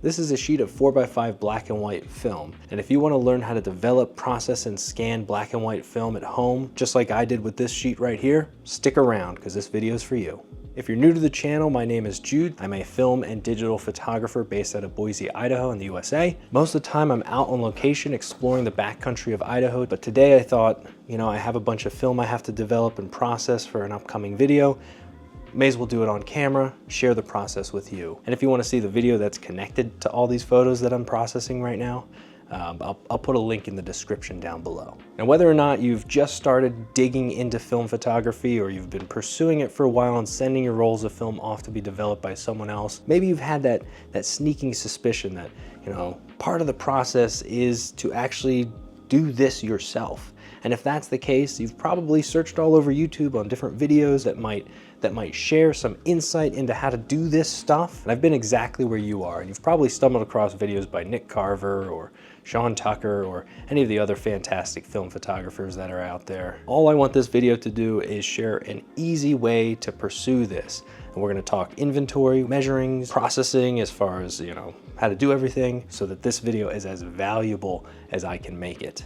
This is a sheet of 4x5 black and white film, and if you want to learn how to develop, process, and scan black and white film at home, just like I did with this sheet right here, stick around because this video is for you. If you're new to the channel, my name is Jude. I'm a film and digital photographer based out of Boise, Idaho in the USA. Most of the time I'm out on location exploring the backcountry of Idaho, but today I thought, I have a bunch of film I have to develop and process for an upcoming video. May as well do it on camera, share the process with you. And if you want to see the video that's connected to all these photos that I'm processing right now, I'll put a link in the description down below. And whether or not you've just started digging into film photography or you've been pursuing it for a while and sending your rolls of film off to be developed by someone else, maybe you've had that sneaking suspicion that, part of the process is to actually do this yourself. And if that's the case, you've probably searched all over YouTube on different videos that might share some insight into how to do this stuff. And I've been exactly where you are, and you've probably stumbled across videos by Nick Carver or Sean Tucker or any of the other fantastic film photographers that are out there. All I want this video to do is share an easy way to pursue this. And we're gonna talk inventory, measuring, processing as far as, how to do everything so that this video is as valuable as I can make it.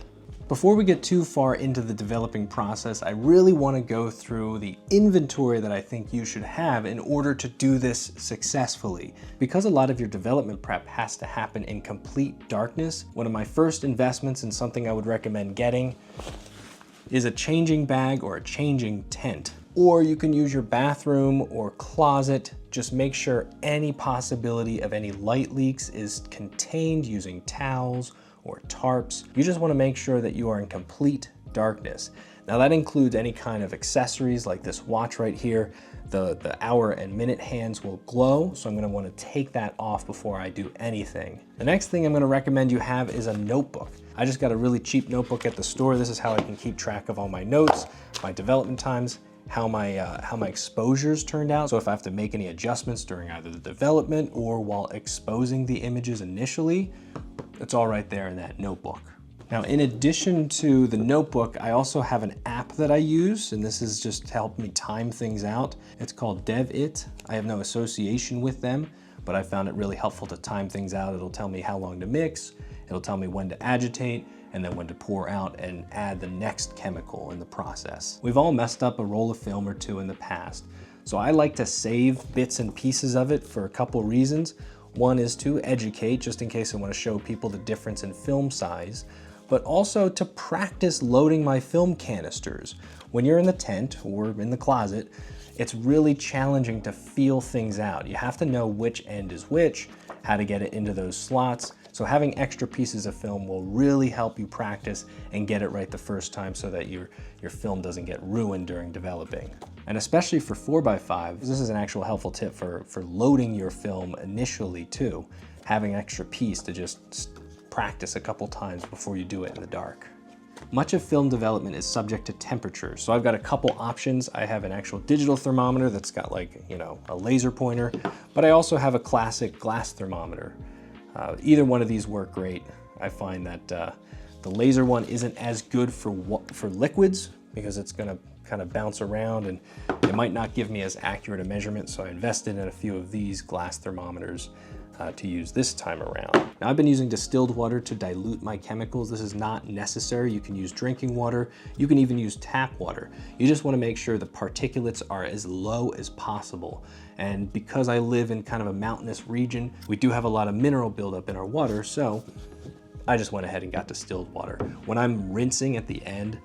Before we get too far into the developing process, I really want to go through the inventory that I think you should have in order to do this successfully. Because a lot of your development prep has to happen in complete darkness, one of my first investments in something I would recommend getting is a changing bag or a changing tent. Or you can use your bathroom or closet. Just make sure any possibility of any light leaks is contained using towels or tarps. You just want to make sure that you are in complete darkness. Now that includes any kind of accessories like this watch right here. The hour and minute hands will glow, so I'm going to want to take that off before I do anything. The next thing I'm going to recommend you have is a notebook. I just got a really cheap notebook at the store. This is how I can keep track of all my notes, my development times, how my exposures turned out. So if I have to make any adjustments during either the development or while exposing the images initially, it's all right there in that notebook. Now, in addition to the notebook, I also have an app that I use, and this is just to help me time things out. It's called DevIt. I have no association with them, but I found it really helpful to time things out. It'll tell me how long to mix, it'll tell me when to agitate, and then when to pour out and add the next chemical in the process. We've all messed up a roll of film or two in the past, so I like to save bits and pieces of it for a couple reasons. One is to educate, just in case I want to show people the difference in film size, but also to practice loading my film canisters. When you're in the tent or in the closet, it's really challenging to feel things out. You have to know which end is which, how to get it into those slots. So having extra pieces of film will really help you practice and get it right the first time so that your film doesn't get ruined during developing. And especially for 4x5, this is an actual helpful tip for loading your film initially too, having an extra piece to just practice a couple times before you do it in the dark. Much of film development is subject to temperature, so I've got a couple options. I have an actual digital thermometer that's got a laser pointer, but I also have a classic glass thermometer. Either one of these work great. I find that the laser one isn't as good for liquids because it's gonna kind of bounce around and it might not give me as accurate a measurement, so I invested in a few of these glass thermometers to use this time around. Now I've been using distilled water to dilute my chemicals. This is not necessary. You can use drinking water. You can even use tap water. You just want to make sure the particulates are as low as possible. And because I live in kind of a mountainous region, we do have a lot of mineral buildup in our water, so I just went ahead and got distilled water. When I'm rinsing at the end,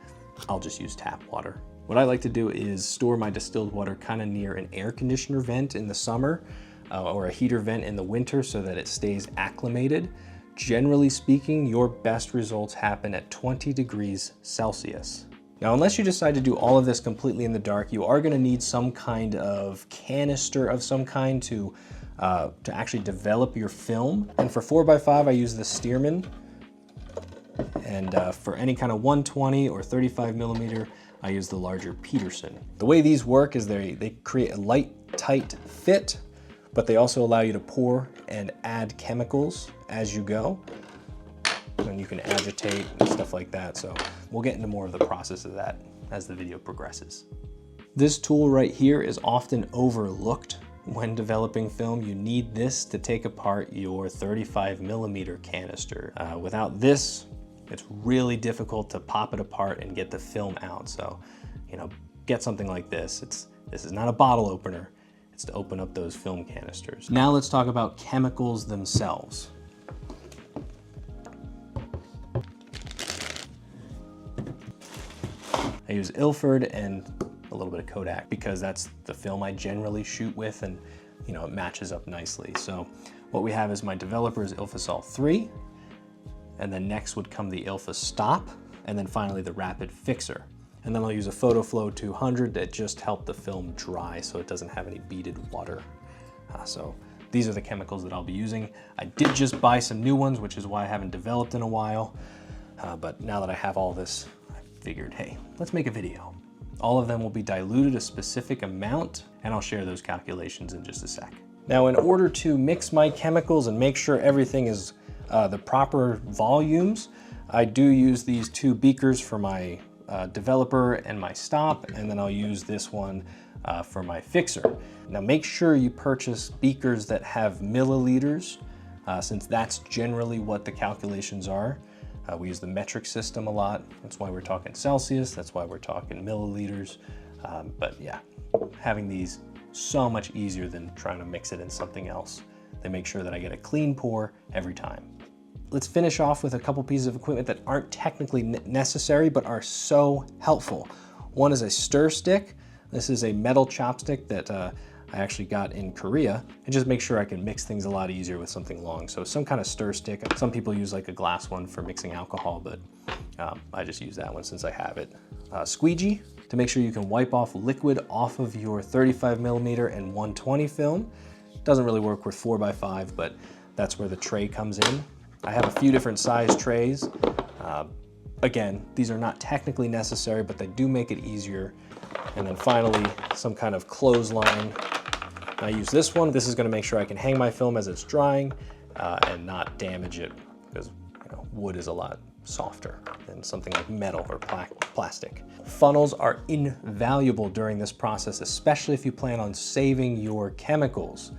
I'll just use tap water. What I like to do is store my distilled water kind of near an air conditioner vent in the summer or a heater vent in the winter so that it stays acclimated. Generally speaking, your best results happen at 20 degrees Celsius. Now, unless you decide to do all of this completely in the dark, you are gonna need some kind of canister of some kind to actually develop your film. And for 4x5, I use the Stearman. And for any kind of 120 or 35 millimeter, I use the larger Paterson. The way these work is they create a light, tight fit, but they also allow you to pour and add chemicals as you go. And you can agitate and stuff like that. So we'll get into more of the process of that as the video progresses. This tool right here is often overlooked when developing film, you need this to take apart your 35mm canister. Without this, it's really difficult to pop it apart and get the film out. So, you know, get something like this. This is not a bottle opener. It's to open up those film canisters. Now let's talk about chemicals themselves. I use Ilford and a little bit of Kodak because that's the film I generally shoot with, and you know, it matches up nicely. So what we have is my developer is Ilfosol 3, and then next would come the Ilfa Stop, and then finally the Rapid Fixer. And then I'll use a PhotoFlow 200 that just helped the film dry so it doesn't have any beaded water. So these are the chemicals that I'll be using. I did just buy some new ones, which is why I haven't developed in a while. But now that I have all this, I figured, hey, let's make a video. All of them will be diluted a specific amount, and I'll share those calculations in just a sec. Now, in order to mix my chemicals and make sure everything is the proper volumes, I do use these two beakers for my developer and my stop, and then I'll use this one for my fixer. Now make sure you purchase beakers that have milliliters, since that's generally what the calculations are. We use the metric system a lot. That's why we're talking Celsius, that's why we're talking milliliters. But yeah, having these so much easier than trying to mix it in something else. They make sure that I get a clean pour every time. Let's finish off with a couple pieces of equipment that aren't technically necessary, but are so helpful. One is a stir stick. This is a metal chopstick that I actually got in Korea. It just makes sure I can mix things a lot easier with something long. So some kind of stir stick. Some people use like a glass one for mixing alcohol, but I just use that one since I have it. Squeegee, to make sure you can wipe off liquid off of your 35mm and 120 film. Doesn't really work with 4x5, but that's where the tray comes in. I have a few different size trays. Again, these are not technically necessary, but they do make it easier. And then finally, some kind of clothesline. I use this one. This is gonna make sure I can hang my film as it's drying and not damage it, because wood is a lot softer than something like metal or plastic. Funnels are invaluable during this process, especially if you plan on saving your chemicals.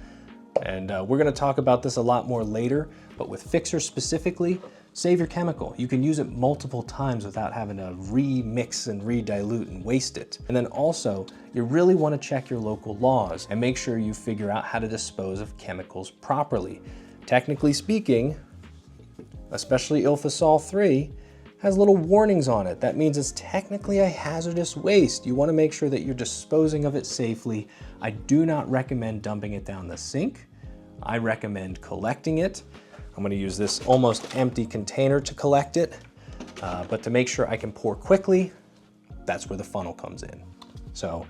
And we're gonna talk about this a lot more later, but with fixers specifically, save your chemical. You can use it multiple times without having to remix and redilute and waste it. And then also, you really wanna check your local laws and make sure you figure out how to dispose of chemicals properly. Technically speaking, especially Ilfosol 3, has little warnings on it. That means it's technically a hazardous waste. You wanna make sure that you're disposing of it safely. I do not recommend dumping it down the sink. I recommend collecting it. I'm gonna use this almost empty container to collect it, but to make sure I can pour quickly, that's where the funnel comes in. So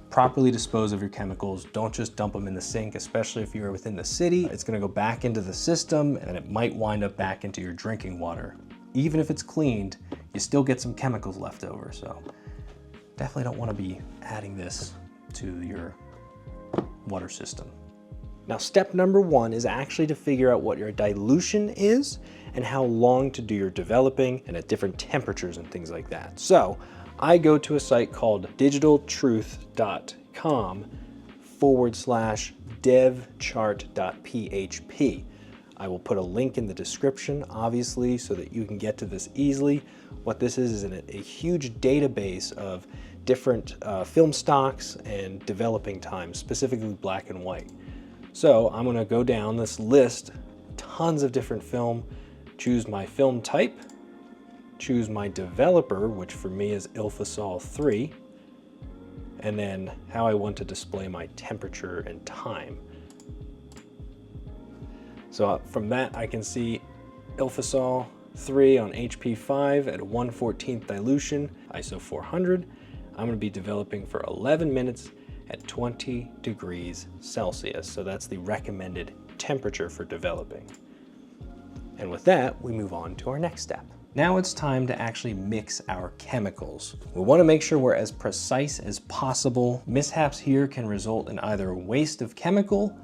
properly dispose of your chemicals. Don't just dump them in the sink, especially if you're within the city. It's gonna go back into the system and it might wind up back into your drinking water. Even if it's cleaned, you still get some chemicals left over. So definitely don't wanna be adding this to your water system. Now, step number one is actually to figure out what your dilution is and how long to do your developing and at different temperatures and things like that. So I go to a site called digitaltruth.com/devchart.php. I will put a link in the description, obviously, so that you can get to this easily. What this is a huge database of different film stocks and developing times, specifically black and white. So I'm gonna go down this list, tons of different film, choose my film type, choose my developer, which for me is Ilfosol 3, and then how I want to display my temperature and time. So from that I can see Ilfosol 3 on HP5 at 1/14 dilution, ISO 400. I'm gonna be developing for 11 minutes at 20 degrees Celsius. So that's the recommended temperature for developing. And with that, we move on to our next step. Now it's time to actually mix our chemicals. We want to make sure we're as precise as possible. Mishaps here can result in either waste of chemical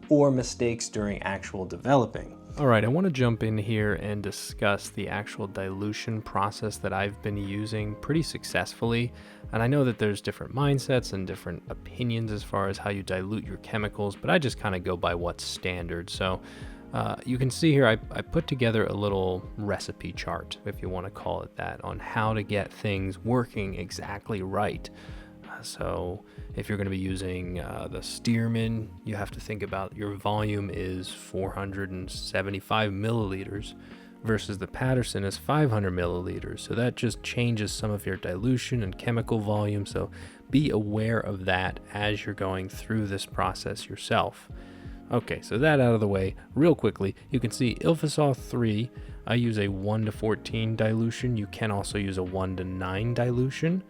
or mistakes during actual developing. All right, I want to jump in here and discuss the actual dilution process that I've been using pretty successfully. And I know that there's different mindsets and different opinions as far as how you dilute your chemicals, but I just kind of go by what's standard. So you can see here, I put together a little recipe chart, if you want to call it that, on how to get things working exactly right. So if you're going to be using the Stearman, you have to think about your volume is 475 milliliters versus the Paterson is 500 milliliters. So that just changes some of your dilution and chemical volume. So be aware of that as you're going through this process yourself. Okay, so that out of the way, real quickly, you can see Ilfasol 3, I use a 1:14 dilution. You can also use a 1:9 dilution.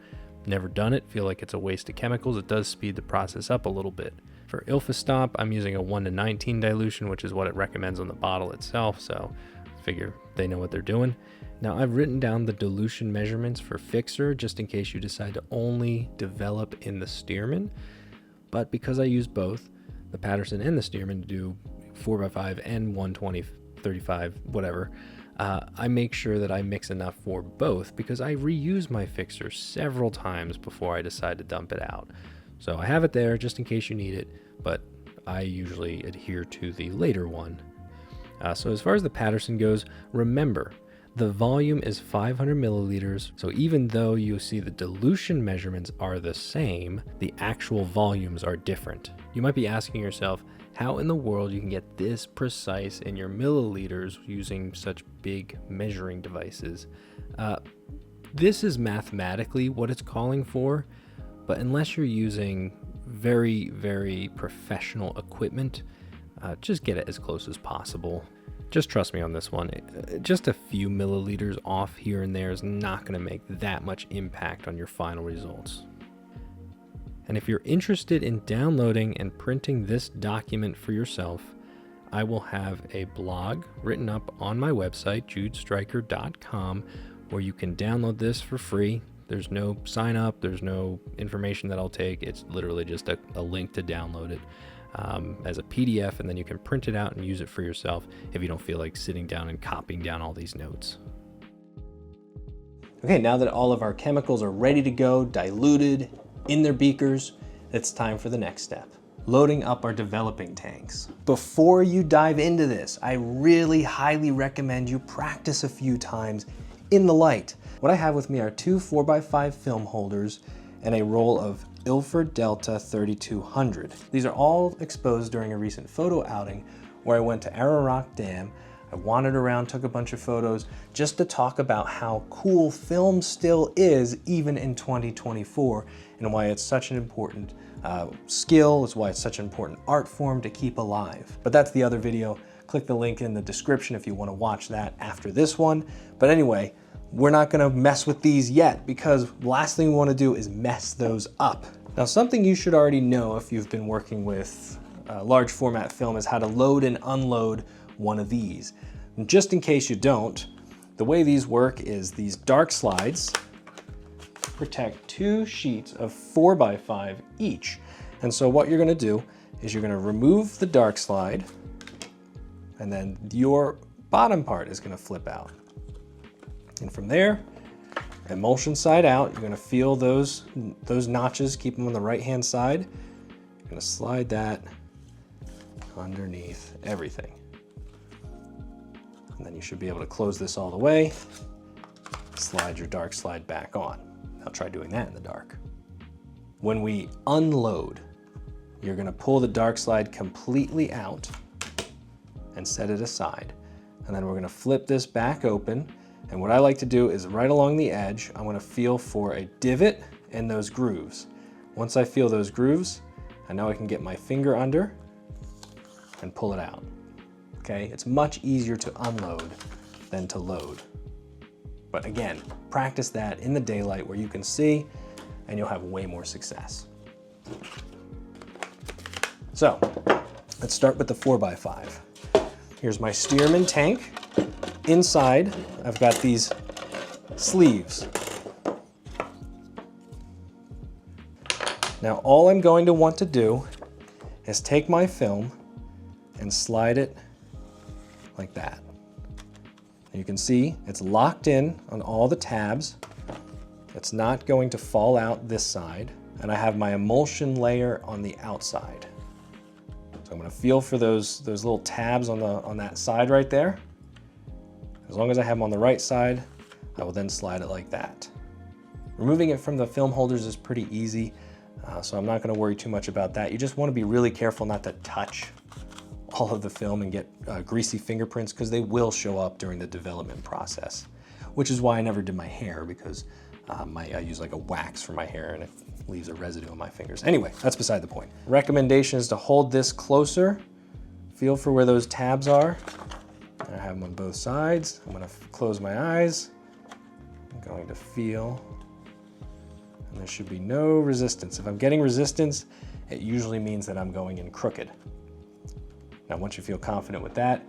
Never done it, feel like it's a waste of chemicals. It does speed the process up a little bit. For Ilfastop, I'm using a 1:19 dilution, which is what it recommends on the bottle itself, so figure they know what they're doing. Now I've written down the dilution measurements for Fixer just in case you decide to only develop in the Stearman, but because I use both, the Paterson and the Stearman do 4x5 and 120, 35, whatever, I make sure that I mix enough for both because I reuse my Fixer several times before I decide to dump it out. So I have it there just in case you need it, but I usually adhere to the later one. So as far as the Paterson goes, remember, the volume is 500 milliliters, so even though you see the dilution measurements are the same, the actual volumes are different. You might be asking yourself, how in the world you can get this precise in your milliliters using such big measuring devices? This is mathematically what it's calling for, but unless you're using very, very professional equipment, just get it as close as possible. Just trust me on this one. Just a few milliliters off here and there is not going to make that much impact on your final results. And if you're interested in downloading and printing this document for yourself, I will have a blog written up on my website, judestryker.com, where you can download this for free. There's no sign up, there's no information that I'll take. It's literally just a link to download it as a PDF, and then you can print it out and use it for yourself if you don't feel like sitting down and copying down all these notes. Okay, now that all of our chemicals are ready to go, diluted, in their beakers, it's time for the next step, loading up our developing tanks. Before you dive into this, I really highly recommend you practice a few times in the light. What I have with me are two 4x5 film holders and a roll of Ilford Delta 3200. These are all exposed during a recent photo outing where I went to Ararock Dam. I wandered around, took a bunch of photos just to talk about how cool film still is even in 2024 and why it's such an important skill, is why it's such an important art form to keep alive. But that's the other video. Click the link in the description if you want to watch that after this one. But anyway, we're not going to mess with these yet because the last thing we want to do is mess those up. Now, something you should already know if you've been working with large format film is how to load and unload one of these. And just in case you don't, the way these work is these dark slides protect two sheets of 4x5 each. And so what you're going to do is you're going to remove the dark slide, and then your bottom part is going to flip out. And from there, emulsion side out, you're going to feel those notches, keep them on the right hand side. You're going to slide that underneath everything. And then you should be able to close this all the way, slide your dark slide back on. Now try doing that in the dark. When we unload, you're going to pull the dark slide completely out and set it aside. And then we're going to flip this back open. And what I like to do is right along the edge, I'm going to feel for a divot and those grooves. Once I feel those grooves, I know I can get my finger under and pull it out. Okay, it's much easier to unload than to load. But again, practice that in the daylight where you can see, and you'll have way more success. So, let's start with the 4x5. Here's my Stearman tank. Inside, I've got these sleeves. Now, all I'm going to want to do is take my film and slide it like that. And you can see it's locked in on all the tabs. It's not going to fall out this side. And I have my emulsion layer on the outside. So I'm gonna feel for those little tabs on that side right there. As long as I have them on the right side, I will then slide it like that. Removing it from the film holders is pretty easy, so I'm not gonna worry too much about that. You just wanna be really careful not to touch all of the film and get greasy fingerprints, because they will show up during the development process, which is why I never did my hair, because I use like a wax for my hair and it leaves a residue on my fingers. Anyway, that's beside the point. Recommendation is to hold this closer, feel for where those tabs are. I have them on both sides. I'm gonna close my eyes. I'm going to feel, and there should be no resistance. If I'm getting resistance, it usually means that I'm going in crooked. Now, once you feel confident with that,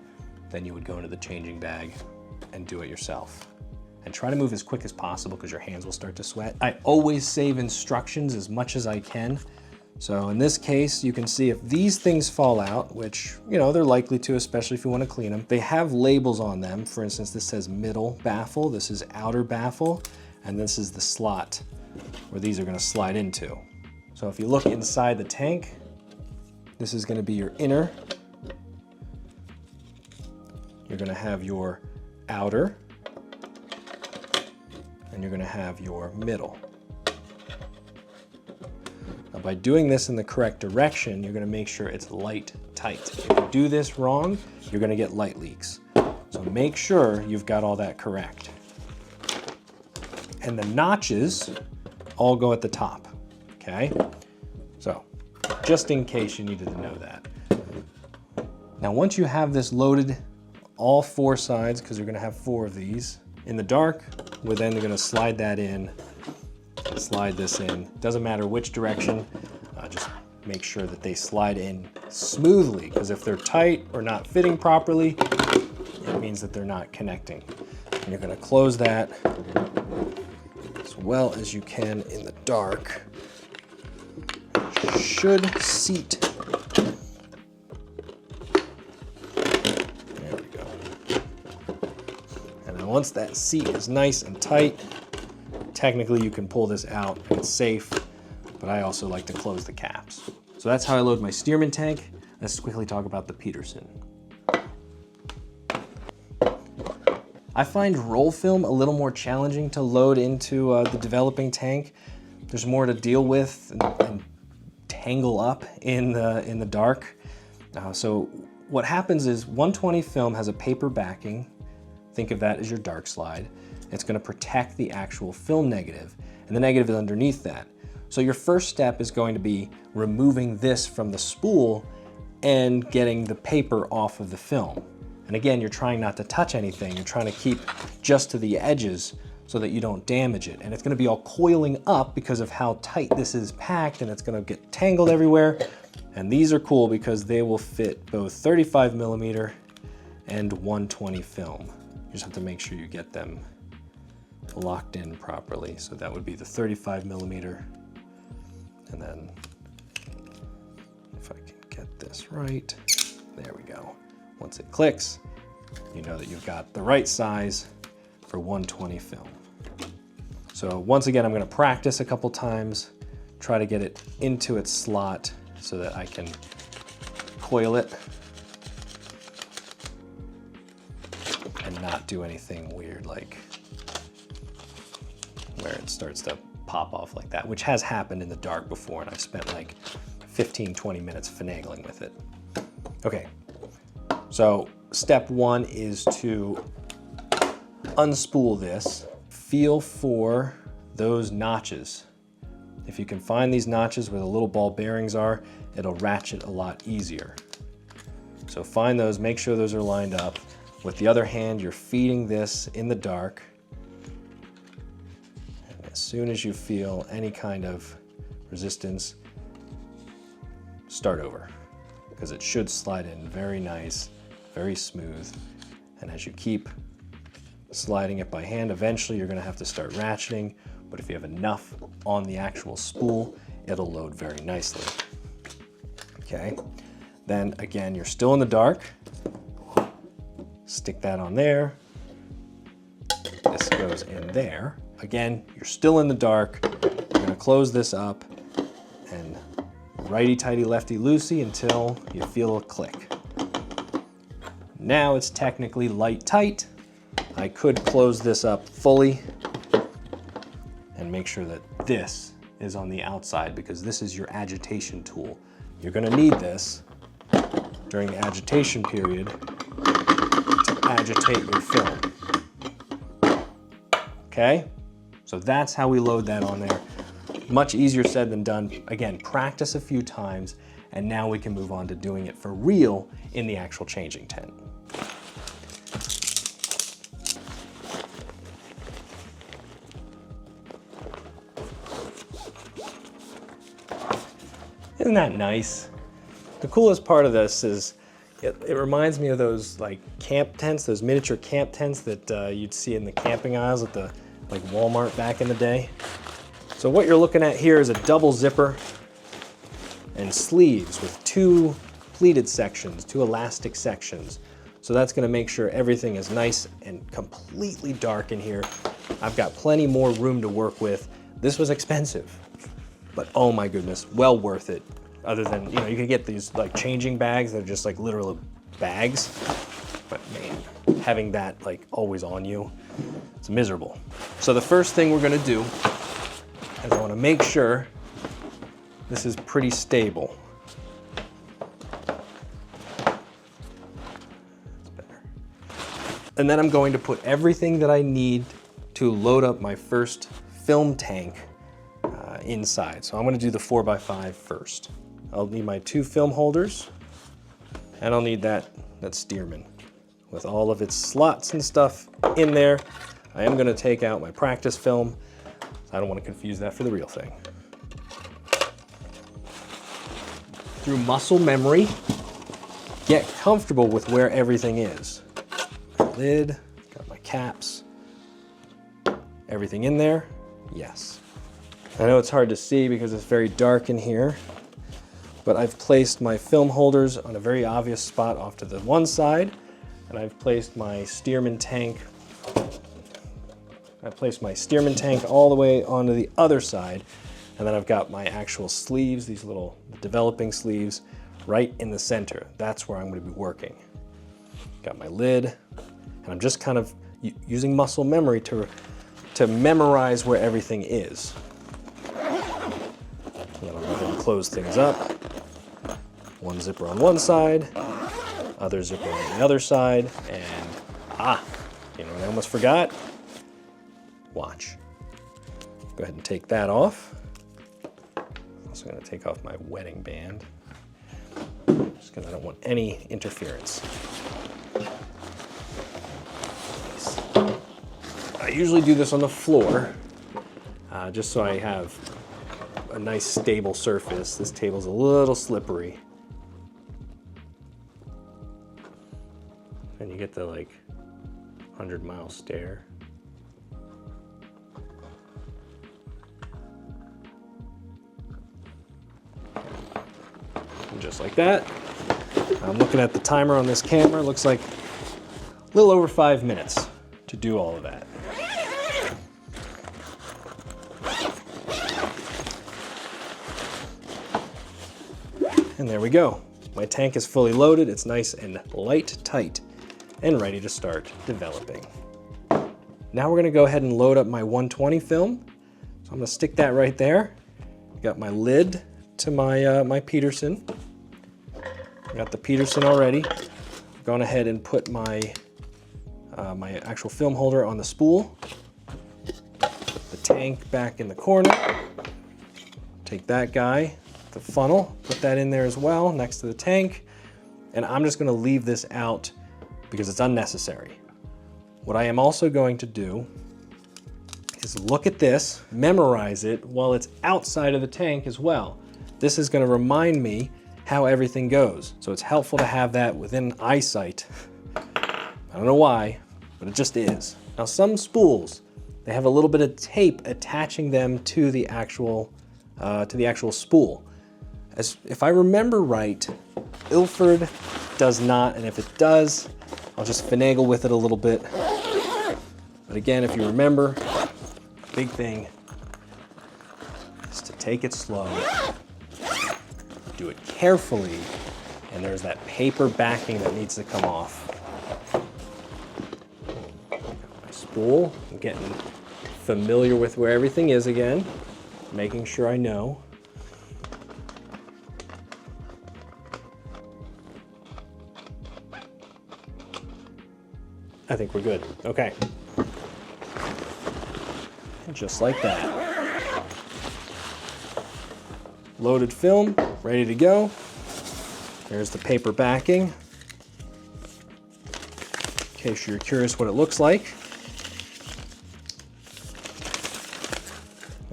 then you would go into the changing bag and do it yourself. And try to move as quick as possible because your hands will start to sweat. I always save instructions as much as I can. So in this case, you can see if these things fall out, which, you know, they're likely to, especially if you want to clean them, they have labels on them. For instance, this says middle baffle, this is outer baffle, and this is the slot where these are going to slide into. So if you look inside the tank, this is going to be your inner. You're going to have your outer, and you're going to have your middle. Now, by doing this in the correct direction, you're going to make sure it's light tight. If you do this wrong, you're going to get light leaks. So make sure you've got all that correct. And the notches all go at the top, okay? So just in case you needed to know that. Now, once you have this loaded, all four sides, because you're going to have 4 of these, in the dark, we're then going to slide that in, slide this in. Doesn't matter which direction, just make sure that they slide in smoothly, because if they're tight or not fitting properly, it means that they're not connecting. And you're going to close that as well as you can in the dark. It should seat. There we go. And then once that seat is nice and tight, technically you can pull this out and it's safe, but I also like to close the caps. So that's how I load my Stearman tank. Let's quickly talk about the Paterson. I find roll film a little more challenging to load into the developing tank. There's more to deal with and tangle up in the dark. So what happens is 120 film has a paper backing. Think of that as your dark slide. It's going to protect the actual film negative, and the negative is underneath that. So your first step is going to be removing this from the spool and getting the paper off of the film. And again, you're trying not to touch anything. You're trying to keep just to the edges so that you don't damage it. And it's going to be all coiling up because of how tight this is packed, and it's going to get tangled everywhere. And these are cool because they will fit both 35mm and 120 film. You just have to make sure you get them locked in properly. So that would be the 35mm. And then if I can get this right, there we go. Once it clicks, you know that you've got the right size for 120 film. So once again, I'm going to practice a couple times, try to get it into its slot so that I can coil it and not do anything weird like where it starts to pop off like that, which has happened in the dark before, and I've spent like 15-20 minutes finagling with it. Okay, so step 1 is to unspool this. Feel for those notches. If you can find these notches where the little ball bearings are, it'll ratchet a lot easier. So find those, make sure those are lined up. With the other hand, you're feeding this in the dark. And as soon as you feel any kind of resistance, start over, because it should slide in very nice, very smooth. And as you keep sliding it by hand, eventually you're going to have to start ratcheting, but if you have enough on the actual spool, it'll load very nicely. Okay, then again, you're still in the dark. Stick that on there. This goes in there. Again, you're still in the dark. You're gonna close this up and righty-tighty, lefty-loosey until you feel a click. Now it's technically light-tight. I could close this up fully and make sure that this is on the outside because this is your agitation tool. You're gonna need this during the agitation period to agitate your film. Okay? So that's how we load that on there. Much easier said than done. Again, practice a few times, and now we can move on to doing it for real in the actual changing tent. Isn't that nice? The coolest part of this is it reminds me of those like camp tents, those miniature camp tents that you'd see in the camping aisles at the like Walmart back in the day. So what you're looking at here is a double zipper and sleeves with two pleated sections, two elastic sections. So that's gonna make sure everything is nice and completely dark in here. I've got plenty more room to work with. This was expensive, but oh my goodness, well worth it. Other than, you could get these like changing bags that are just like literal bags, but man, having that like always on you, it's miserable. So the first thing we're gonna do is I wanna make sure this is pretty stable. That's better. And then I'm going to put everything that I need to load up my first film tank inside. So I'm gonna do the 4x5 first. I'll need my two film holders, and I'll need that Stearman with all of its slots and stuff in there. I am gonna take out my practice film. I don't want to confuse that for the real thing. Through muscle memory, get comfortable with where everything is. Lid, got my caps. Everything in there? Yes. I know it's hard to see because it's very dark in here, but I've placed my film holders on a very obvious spot off to the one side, and I've placed my Stearman tank all the way onto the other side, and then I've got my actual sleeves, these little developing sleeves, right in the center. That's where I'm going to be working. Got my lid, and I'm just kind of using muscle memory to memorize where everything is. And then I'll go ahead and close things up. One zipper on one side, other zipper on the other side, and you know what I almost forgot? Watch. Go ahead and take that off. Also gonna take off my wedding band, just because I don't want any interference. I usually do this on the floor, just so I have a nice stable surface. This table's a little slippery. And you get the like 100-mile stare. And just like that. I'm looking at the timer on this camera. Looks like a little over 5 minutes to do all of that. And there we go. My tank is fully loaded. It's nice and light tight and ready to start developing. Now we're gonna go ahead and load up my 120 film. So I'm gonna stick that right there. Got my lid to my, my Paterson. I got the Paterson already. Gone ahead and put my, my actual film holder on the spool. Put the tank back in the corner. Take that guy, the funnel, put that in there as well next to the tank. And I'm just gonna leave this out because it's unnecessary. What I am also going to do is look at this, memorize it while it's outside of the tank as well. This is gonna remind me how everything goes. So it's helpful to have that within eyesight. I don't know why, but it just is. Now some spools, they have a little bit of tape attaching them to the actual spool. If I remember right, Ilford does not, and if it does, I'll just finagle with it a little bit. But again, if you remember, big thing is to take it slow, do it carefully, and there's that paper backing that needs to come off. My spool, I'm getting familiar with where everything is again, making sure I know. I think we're good. Okay. And just like that. Loaded film, ready to go. There's the paper backing. In case you're curious what it looks like.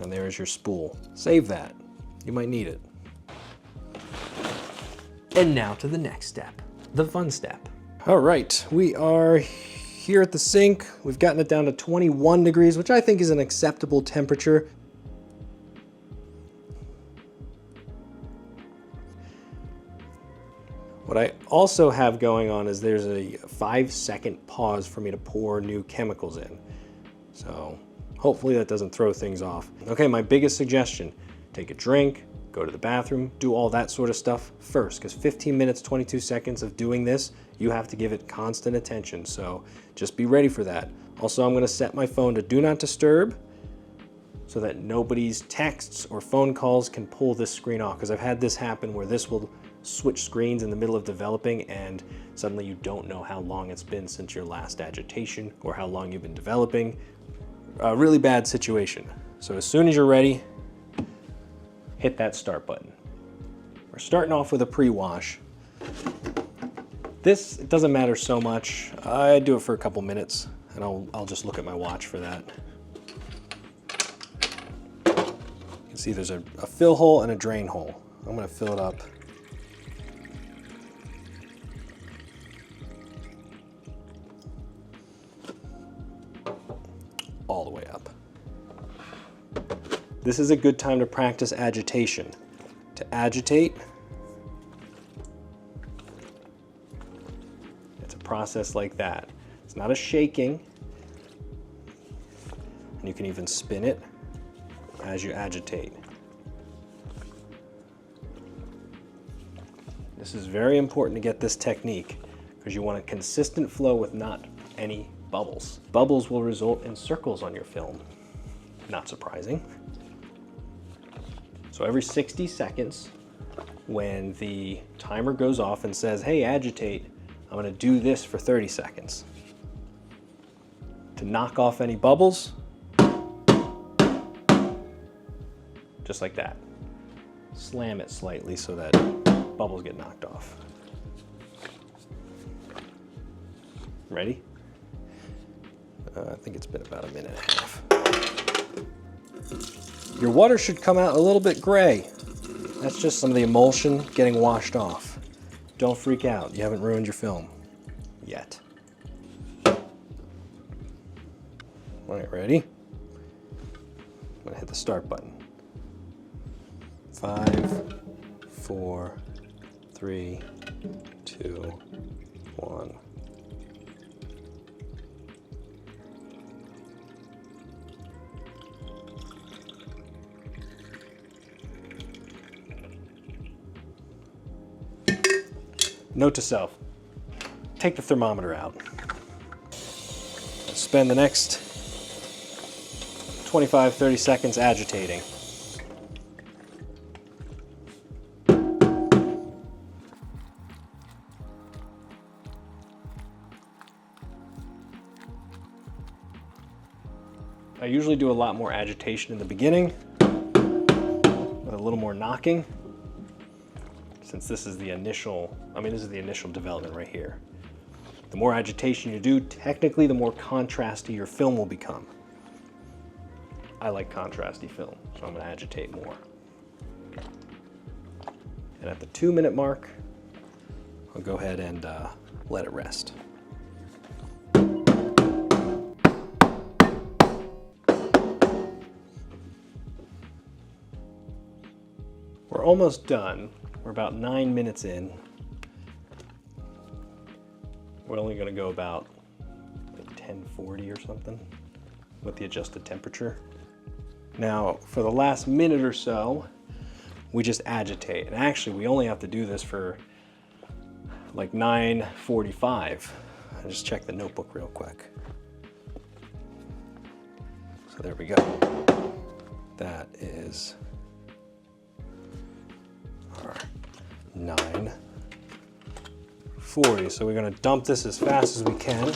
And there's your spool. Save that. You might need it. And now to the next step, the fun step. All right, we are here at the sink. We've gotten it down to 21 degrees, which I think is an acceptable temperature. What I also have going on is there's a 5-second pause for me to pour new chemicals in. So hopefully that doesn't throw things off. Okay, my biggest suggestion, take a drink, go to the bathroom, do all that sort of stuff first, because 15 minutes, 22 seconds of doing this, you have to give it constant attention. So just be ready for that. Also, I'm gonna set my phone to do not disturb so that nobody's texts or phone calls can pull this screen off, because I've had this happen where this will switch screens in the middle of developing and suddenly you don't know how long it's been since your last agitation or how long you've been developing. A really bad situation. So as soon as you're ready, hit that start button. We're starting off with a pre-wash. This, it doesn't matter so much. I do it for a couple minutes and I'll just look at my watch for that. You can see there's a fill hole and a drain hole. I'm gonna fill it up. All the way up. This is a good time to practice agitation. To agitate, it's a process like that. It's not a shaking, and you can even spin it as you agitate. This is very important to get this technique because you want a consistent flow with not any bubbles. Bubbles will result in circles on your film. Not surprising. So every 60 seconds, when the timer goes off and says, hey, agitate, I'm gonna do this for 30 seconds. To knock off any bubbles, just like that. Slam it slightly so that bubbles get knocked off. Ready? I think it's been about a minute and a half. Your water should come out a little bit gray. That's just some of the emulsion getting washed off. Don't freak out, you haven't ruined your film yet. All right, ready? I'm gonna hit the start button. 5, 4, 3, 2, 1. Note to self, take the thermometer out. Spend the next 25-30 seconds agitating. I usually do a lot more agitation in the beginning, with a little more knocking. Since this is the initial, this is the initial development right here. The more agitation you do, technically the more contrasty your film will become. I like contrasty film, so I'm gonna agitate more. And at the 2-minute mark, I'll go ahead and let it rest. We're almost done. We're about 9 minutes in. we're only gonna go about like 1040 or something with the adjusted temperature. Now, for the last minute or so, we just agitate. And actually, we only have to do this for like 9:45. I just check the notebook real quick. So there we go. That is our 9:40. So we're gonna dump this as fast as we can.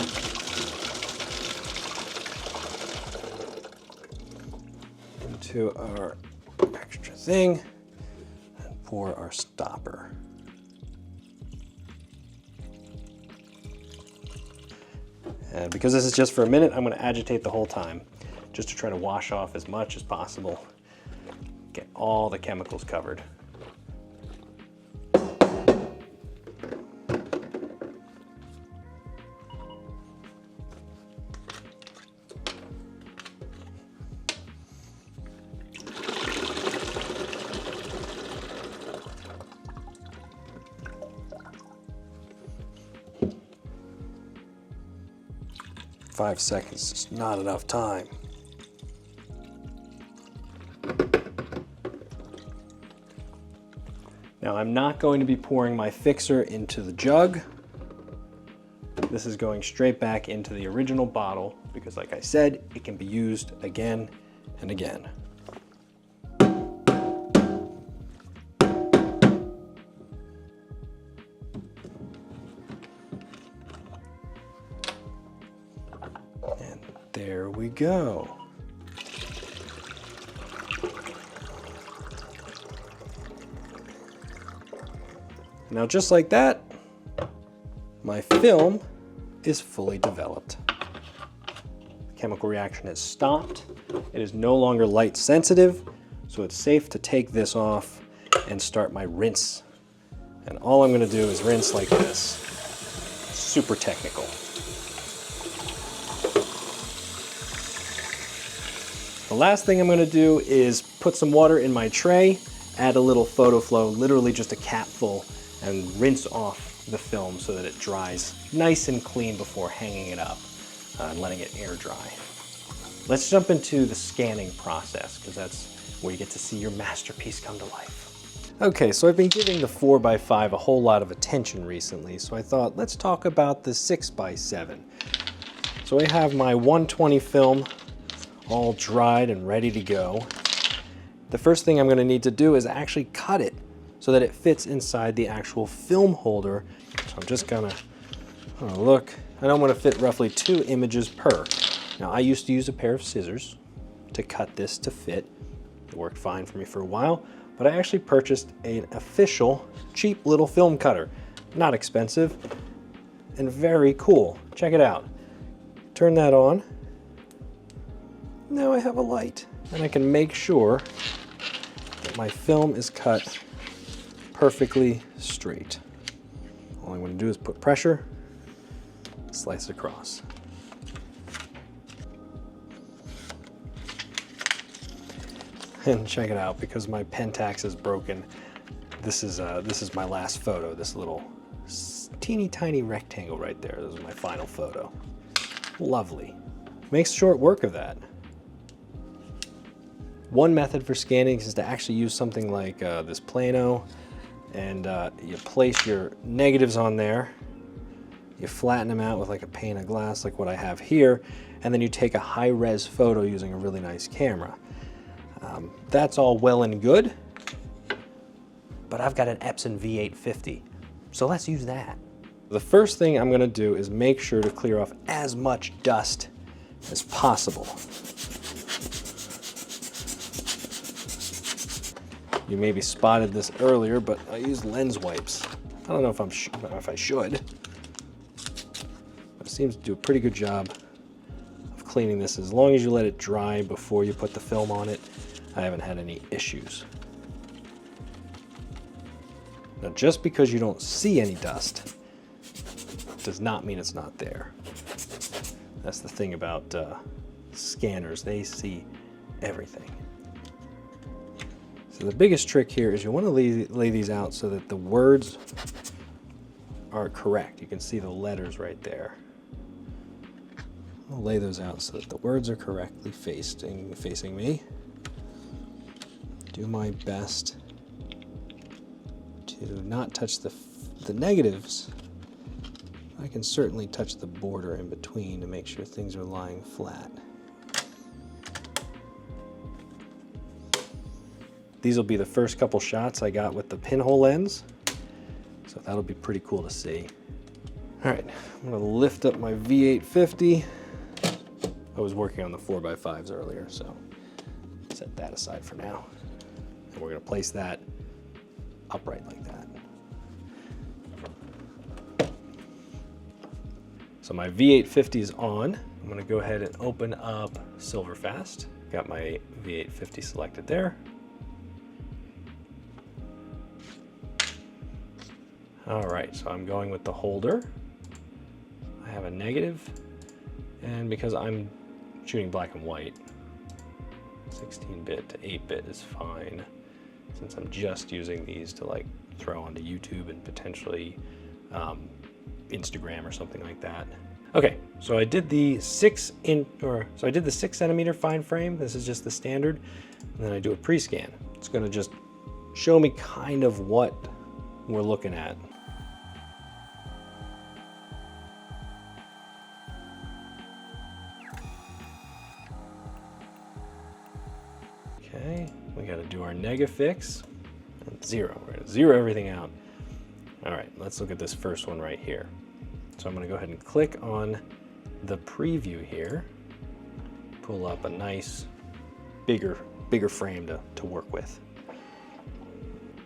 Into our extra thing and pour our stopper. And because this is just for a minute, I'm going to agitate the whole time just to try to wash off as much as possible. Get all the chemicals covered. Five seconds is not enough time. Now I'm not going to be pouring my fixer into the jug. This is going straight back into the original bottle because, like I said, it can be used again and again. There we go. Now, just like that, my film is fully developed. The chemical reaction has stopped. It is no longer light sensitive, so it's safe to take this off and start my rinse. And all I'm going to do is rinse like this. Super technical. The last thing I'm going to do is put some water in my tray, add a little photo flow, literally just a capful, and rinse off the film so that it dries nice and clean before hanging it up and letting it air dry. Let's jump into the scanning process because that's where you get to see your masterpiece come to life. Okay, so I've been giving the 4x5 a whole lot of attention recently, so I thought let's talk about the 6x7. So I have my 120 film all dried and ready to go. The first thing I'm going to need to do is actually cut it so that it fits inside the actual film holder. So I'm just gonna look. I don't want to fit roughly 2 images per. Now I used to use a pair of scissors to cut this to fit. It worked fine for me for a while, but I actually purchased an official cheap little film cutter. Not expensive and very cool. Check it out. Turn that on. Now I have a light and I can make sure that my film is cut perfectly straight. All I'm going to do is put pressure, slice across. And check it out, because my Pentax is broken. This is my last photo, this little teeny tiny rectangle right there. This is my final photo. Lovely. Makes short work of that. One method for scanning is to actually use something like this Plano, and you place your negatives on there, you flatten them out with like a pane of glass like what I have here, and then you take a high-res photo using a really nice camera. That's all well and good, but I've got an Epson V850, so let's use that. The first thing I'm going to do is make sure to clear off as much dust as possible. You maybe spotted this earlier, but I use lens wipes. I don't know if I should. But it seems to do a pretty good job of cleaning this. As long as you let it dry before you put the film on it, I haven't had any issues. Now, just because you don't see any dust does not mean it's not there. That's the thing about scanners. They see everything. So the biggest trick here is you want to lay these out so that the words are correct. You can see the letters right there. I'll lay those out so that the words are correctly facing me. Do my best to not touch the negatives. I can certainly touch the border in between to make sure things are lying flat. These will be the first couple shots I got with the pinhole lens, so that'll be pretty cool to see. All right, I'm gonna lift up my V850. I was working on the 4x5s earlier, so set that aside for now. And we're gonna place that upright like that. So my V850 is on. I'm gonna go ahead and open up Silverfast. Got my V850 selected there. All right, so I'm going with the holder. I have a negative, and because I'm shooting black and white, 16-bit to 8-bit is fine, since I'm just using these to like throw onto YouTube and potentially Instagram or something like that. Okay, so I did the 6 centimeter fine frame. This is just the standard, and then I do a pre-scan. It's gonna just show me kind of what we're looking at. Okay, we got to do our nega fix. And 0. We're going to 0 everything out. All right, let's look at this first one right here. So I'm going to go ahead and click on the preview here. Pull up a nice, bigger frame to work with.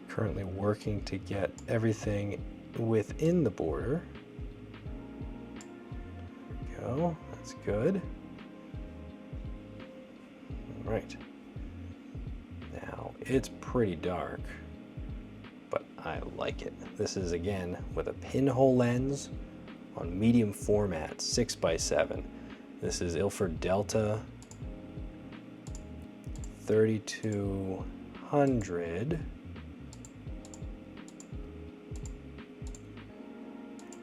Currently working to get everything within the border. There we go. That's good. All right. It's pretty dark, but I like it. This is, again, with a pinhole lens on medium format, 6x7. This is Ilford Delta 3200.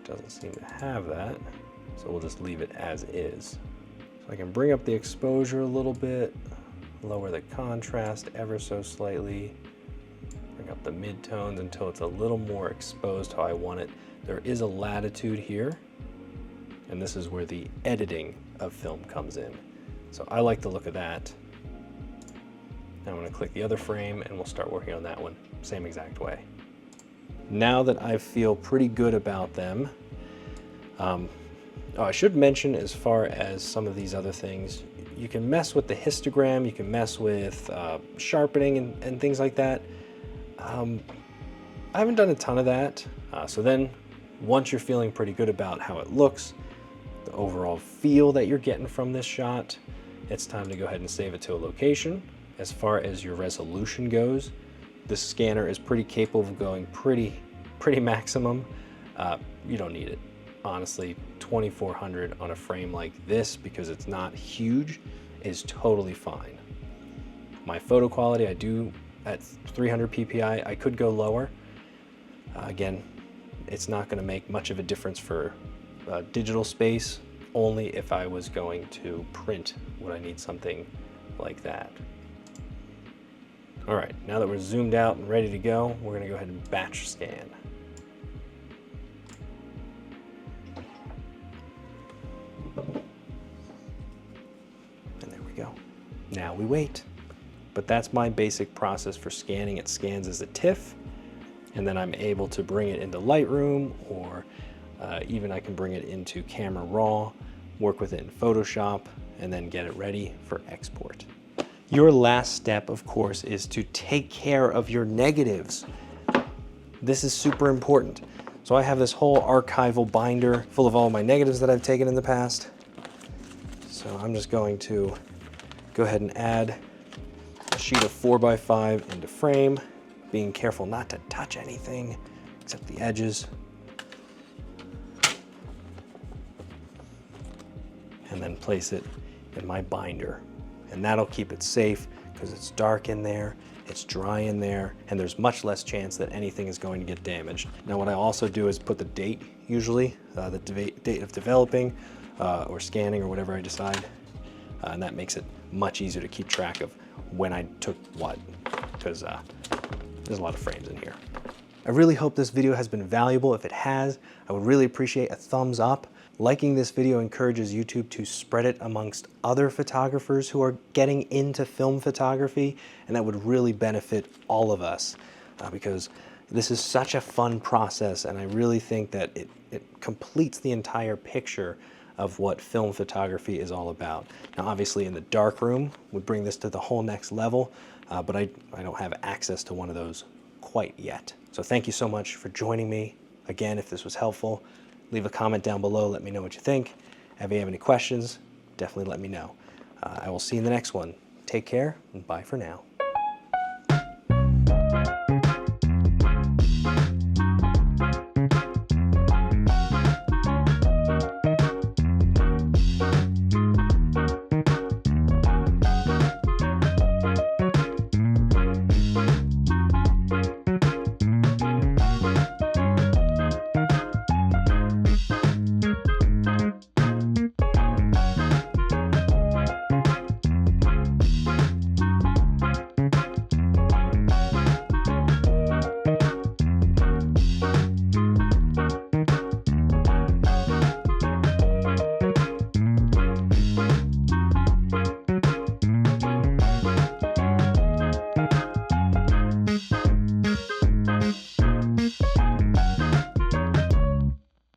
Doesn't seem to have that, so we'll just leave it as is. So I can bring up the exposure a little bit, lower the contrast ever so slightly, bring up the midtones until it's a little more exposed how I want it. There is a latitude here, and this is where the editing of film comes in. So I like the look of that. Now I'm going to click the other frame and we'll start working on that one, same exact way. Now that I feel pretty good about them, I should mention, as far as some of these other things, you can mess with the histogram, you can mess with sharpening and things like that. I haven't done a ton of that. So then once you're feeling pretty good about how it looks, the overall feel that you're getting from this shot, it's time to go ahead and save it to a location. As far as your resolution goes, this scanner is pretty capable of going pretty maximum. You don't need it. Honestly, 2400 on a frame like this, because it's not huge, is totally fine. My photo quality, I do at 300 ppi. I could go lower. Again, it's not going to make much of a difference for digital space, only if I was going to print would I need something like that. All right, now that we're zoomed out and ready to go, we're going to go ahead and batch scan. And there we go. Now we wait. But that's my basic process for scanning. It scans as a TIFF, and then I'm able to bring it into Lightroom, or even I can bring it into Camera Raw, work with it in Photoshop, and then get it ready for export. Your last step, of course, is to take care of your negatives. This is super important. So I have this whole archival binder full of all my negatives that I've taken in the past. So I'm just going to go ahead and add a sheet of 4x5 into frame, being careful not to touch anything except the edges. And then place it in my binder. And that'll keep it safe because it's dark in there. it's dry in there, and there's much less chance that anything is going to get damaged. Now what I also do is put the date, usually, the date of developing or scanning or whatever I decide, and that makes it much easier to keep track of when I took what, because there's a lot of frames in here. I really hope this video has been valuable. If it has, I would really appreciate a thumbs up. Liking this video encourages YouTube to spread it amongst other photographers who are getting into film photography, and that would really benefit all of us because this is such a fun process, and I really think that it completes the entire picture of what film photography is all about. Now obviously in the darkroom would bring this to the whole next level, but I don't have access to one of those quite yet. So thank you so much for joining me. Again, if this was helpful, leave a comment down below, let me know what you think. If you have any questions, definitely let me know. I will see you in the next one. Take care, and bye for now.